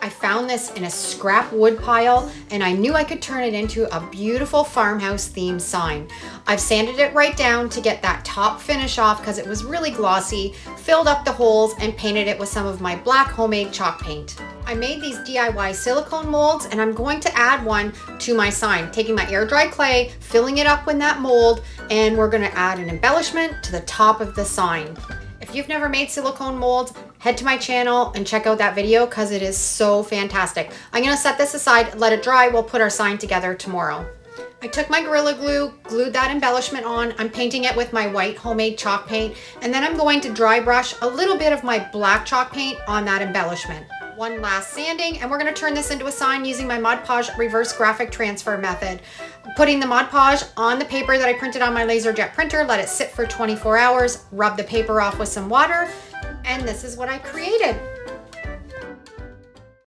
I found this in a scrap wood pile and I knew I could turn it into a beautiful farmhouse themed sign. I've sanded it right down to get that top finish off because it was really glossy, filled up the holes and painted it with some of my black homemade chalk paint. I made these DIY silicone molds and I'm going to add one to my sign, taking my air dry clay, filling it up with that mold, and we're going to add an embellishment to the top of the sign. If you've never made silicone molds, head to my channel and check out that video because it is so fantastic. I'm going to set this aside, let it dry. We'll put our sign together tomorrow. I took my Gorilla Glue, glued that embellishment on. I'm painting it with my white homemade chalk paint, and then I'm going to dry brush a little bit of my black chalk paint on that embellishment. One last sanding, and we're going to turn this into a sign using my Mod Podge reverse graphic transfer method. Putting the Mod Podge on the paper that I printed on my LaserJet printer, let it sit for 24 hours, rub the paper off with some water, and this is what I created.